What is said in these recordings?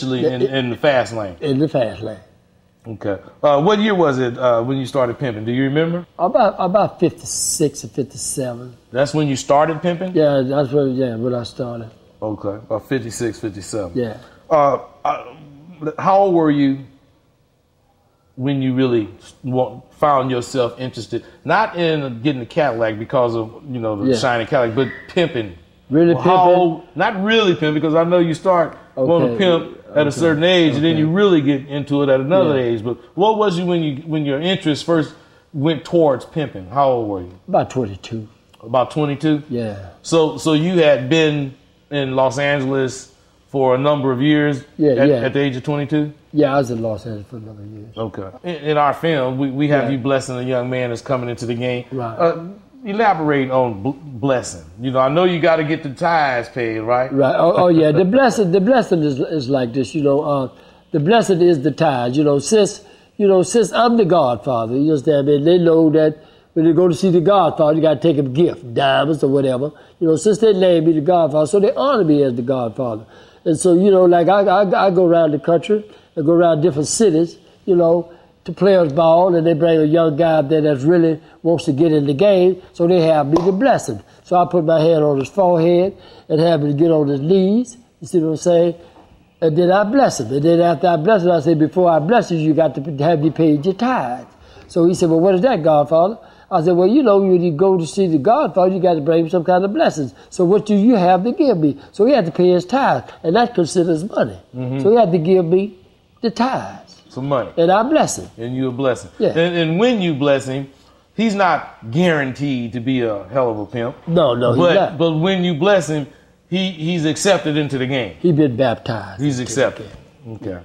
in the fast lane. In the fast lane. Okay. What year was it when you started pimping? Do you remember? About 56 or 57. That's when you started pimping? Yeah, that's when I started. Okay, about 56, 57. Yeah. How old were you when you really found yourself interested, not in getting a Cadillac because of, the shiny Cadillac, but pimping? Really pimping? Not really pimping, because I know you start wanting to pimp at a certain age, and then you really get into it at another age. But what was you when your interest first went towards pimping? How old were you? About 22. About 22? Yeah. So you had been in Los Angeles for a number of years at the age of 22? Yeah, I was in Los Angeles for a number of years. Okay. In our film, we have you blessing a young man that's coming into the game. Right. Elaborate on blessing. I know you got to get the tithes paid, right? Right. Oh yeah. The blessing is like this. The blessing is the tithes. Since I'm the Godfather, you understand? They know that when they go to see the Godfather, you got to take a gift, diamonds or whatever. Since they named me the Godfather, so they honor me as the Godfather. And so, like I go around the country, I go around different cities, to players ball, and they bring a young guy up there that really wants to get in the game, so they have me the blessing. So I put my hand on his forehead and have him get on his knees, you see what I'm saying? And then I bless him. And then after I bless him, I say, before I bless you, you got to have you paid your tithes. So he said, well, what is that, Godfather? I said, well, when you go to see the Godfather, you got to bring him some kind of blessings. So what do you have to give me? So he had to pay his tithes, and that considers money. Mm-hmm. So he had to give me the tithes. Some money. And I bless him. And you bless him. Yeah. And when you bless him, he's not guaranteed to be a hell of a pimp. No, he's not. But when you bless him, he's accepted into the game. He's been baptized. He's accepted. Okay.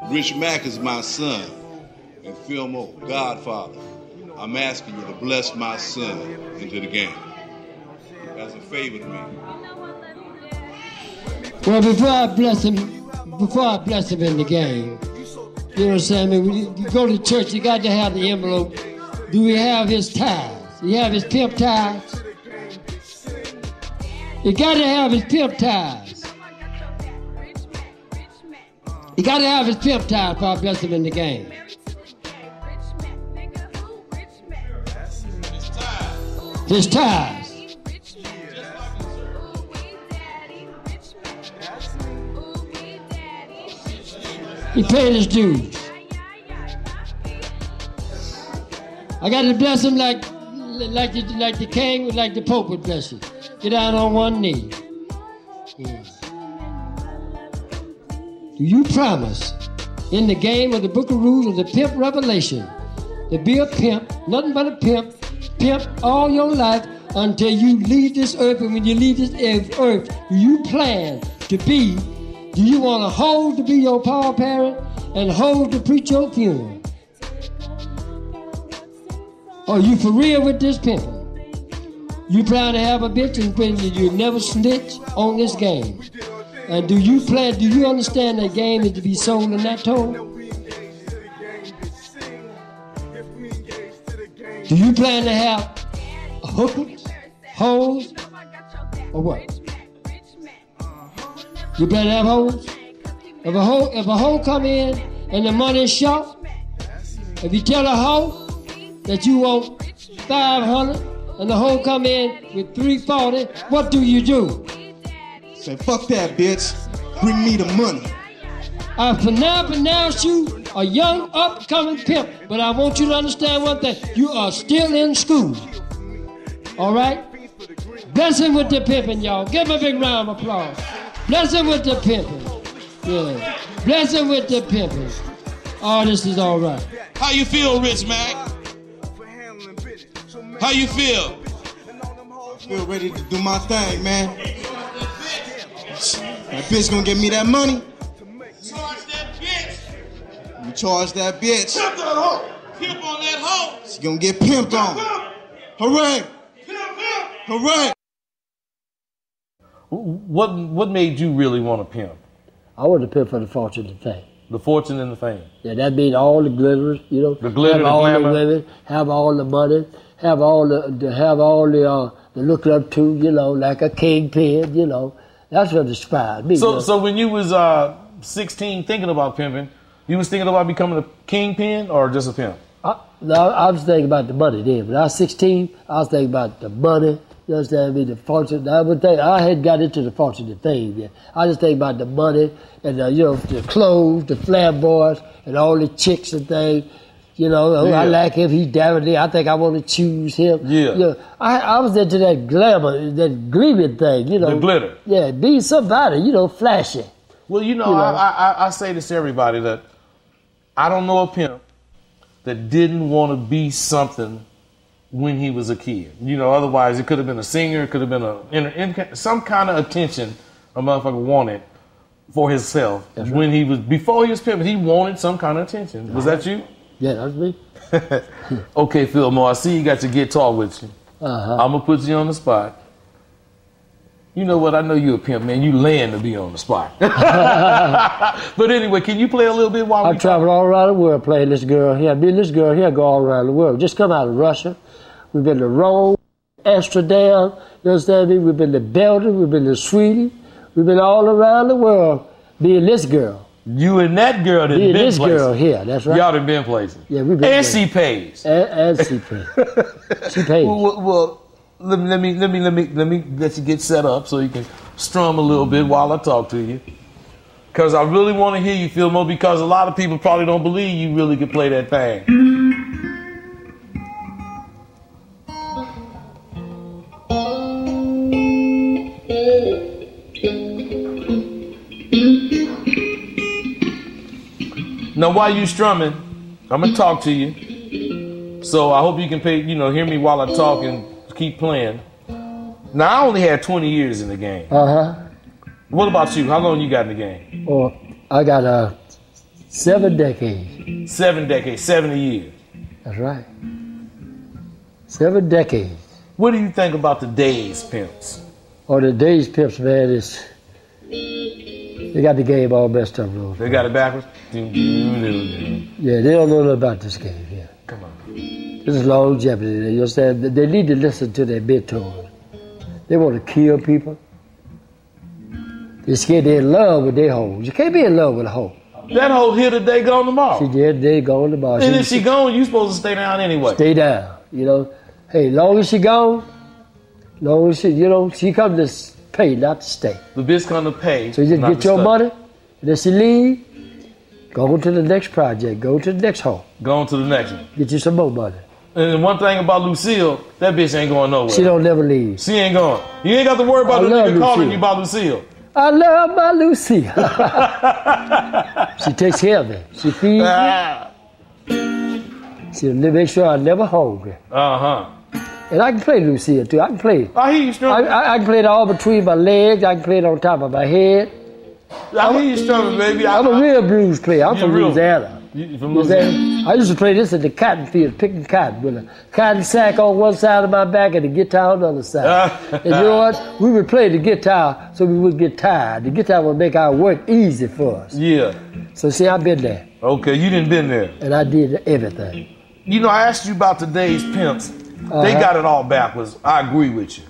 Rich Mack is my son, and Fillmore, Godfather. I'm asking you to bless my son into the game. As a favor to me. Well, before I bless him in the game, you know what I'm saying? I mean, when you go to church, you got to have the envelope. Do we have his tithes? Do you have his pimp tithes? You got to have his pimp tithes. You got to have his pimp tithes before I bless him in the game. His tithes. He paid his dues. I got to bless him like the king, like the Pope would bless you. Get down on one knee. Yes. Do you promise in the game of the book of rules of the pimp revelation to be a pimp, nothing but a pimp all your life until you leave this earth? And when you leave this earth, do you plan to be, do you want to hold to be your power parent and hold to preach your funeral? Are you for real with this pimping? You plan to have a bitch and when you never snitch on this game? And do you understand that game is to be sold and not told? Do you plan to have hookers, hoes, or what? You plan to have hoes? If a hoe come in and the money is short, if you tell a hoe that you want 500 and the hoe come in with 340, what do you do? Say, fuck that, bitch. Bring me the money. I pronounce you a young, upcoming pimp, but I want you to understand one thing. You are still in school. All right? Bless him with the pimping, y'all. Give him a big round of applause. Bless him with the pimping. Yeah. Bless him with the pimping. Oh, this is all right. How you feel, Rich Mack? How you feel? I feel ready to do my thing, man. That bitch gonna give me that money. Charge that bitch. You charge that bitch. Pimp that hoe. Pimp on that hoe. She gonna get pimped on. Hooray! Hooray! What made you really want to pimp? I want to pimp for the fortune and fame. The fortune and the fame. Yeah, that means all the glitters, you know. The glitter, have all the glamour. the women, have all the money, have all the look up to, you know, like a kingpin, you know. That's what inspired me. So when you was 16 thinking about pimping, you was thinking about becoming a kingpin or just a pimp? No, I was thinking about the money then. When I was 16, I was thinking about the money. You understand me? The fortune. I hadn't got into the fortunate thing yet. I just think about the money and the clothes, the flamboyants, and all the chicks and things. I like him. He's down there. I think I want to choose him. Yeah. I was into that glamour, that gleaming thing. The glitter. Yeah, be somebody. Flashy. Well, I say this to everybody that I don't know a pimp that didn't want to be something when he was a kid. Otherwise it could have been a singer, it could have been some kind of attention a motherfucker wanted for himself. That's when right. Before he was pimping, he wanted some kind of attention. Was that you? Yeah, that was me. Okay, Fillmore, I see you got your guitar with you. I'm going to put you on the spot. You know what? I know you're a pimp, man. You land to be on the spot. But anyway, can you play a little bit while we traveled all around the world playing this girl here. Me and this girl here go all around the world. Just come out of Russia. We've been to Rome, Amsterdam, you understand me? We've been to Belgium, we've been to Sweden. We've been all around the world being this girl. You and that girl that been this places. Girl here, that's right. Y'all done been places. Yeah, we've been and places. she pays. And she pays. She pays. Well, let me let you get set up so you can strum a little bit while I talk to you. Because I really want to hear you, Fillmore, because a lot of people probably don't believe you really can play that thing. Now, while you strumming, I'm going to talk to you. So I hope you can hear me while I talk and keep playing. Now, I only had 20 years in the game. What about you? How long you got in the game? Oh, I got 7 decades. 7 decades, 70 years. That's right. 7 decades. What do you think about today's pimps? Oh, today's pimps, man, they got the game all messed up, bro. They got it backwards? Yeah, they don't know nothing about this game here. Come on. This is longevity. You understand? They need to listen to their mentors. They want to kill people. They're scared they're in love with their hoes. You can't be in love with a hoe. That hoe here today, gone tomorrow. She did, they gone tomorrow. And if she gone, you supposed to stay down anyway. Stay down, Hey, long as she gone, long as she come to pay, not to stay. The bitch come to pay. So you just get your money, and then she leave, go to the next project, go to the next home. Go on to the next one. Get you some more money. And one thing about Lucille, that bitch ain't going nowhere. She don't never leave. She ain't going. You ain't got to worry about the nigga calling you about Lucille. I love my Lucille. She takes care of me. She feeds me. She'll make sure I'm never hungry. And I can play Lucille too. I can play it. I hear you strumming. I can play it all between my legs. I can play it on top of my head. I hear you strumming, baby. I'm a real blues player. I'm from Louisiana. From Louisiana? I used to play this in the cotton field, picking cotton, with a cotton sack on one side of my back and a guitar on the other side. And you know what? We would play the guitar so we wouldn't get tired. The guitar would make our work easy for us. Yeah. So see, I've been there. Okay, you didn't been there. And I did everything. I asked you about today's pimps. They got it all backwards. I agree with you.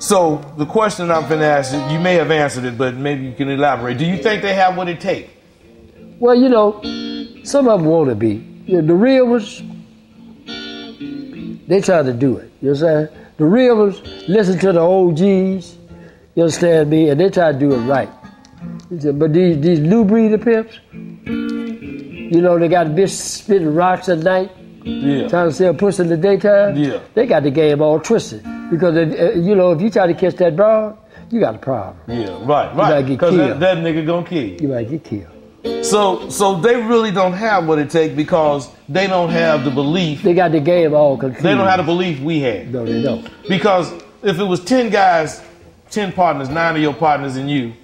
So the question I'm going to ask you may have answered it, but maybe you can elaborate. Do you think they have what it takes? Well, some of them want to be. The real ones, they try to do it. You understand? The real ones listen to the OGs, you understand me, and they try to do it right. But these new breed of pimps, they got a bitch spitting rocks at night, trying to sell pussy in the daytime. Yeah. They got the game all twisted. Because, if you try to catch that broad, you got a problem. Yeah, right. Because that nigga gonna kill you. You might get killed. So they really don't have what it takes because they don't have the belief. They got the game all confused. They don't have the belief we had. No, they don't. Because if it was 10 guys, 10 partners, 9 of your partners and you,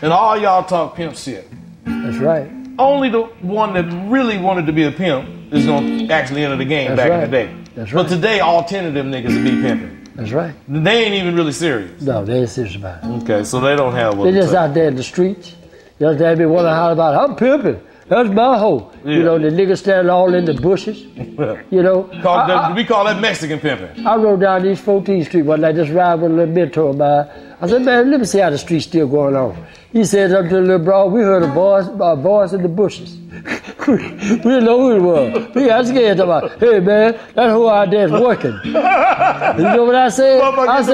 and all y'all talk pimp shit. That's right. Only the one that really wanted to be a pimp is going to actually enter the game back in the day. That's right. But today, all 10 of them niggas will be pimping. That's right. They ain't even really serious. No, they ain't serious about it. Okay, so they don't have what they're just out there in the streets. You understand me? Want to holler about, I'm pimping. That's my hoe. Yeah. You know, the niggas standing all in the bushes. You know. We call that Mexican pimping. I rode down East 14th Street one night, just riding with a little mentor of mine. I said, man, let me see how the street's still going on. He said up to the little bro, we heard a voice in the bushes. We didn't know who it was. We got scared about, hey man, that hoe out there is working. You know what I said? I said,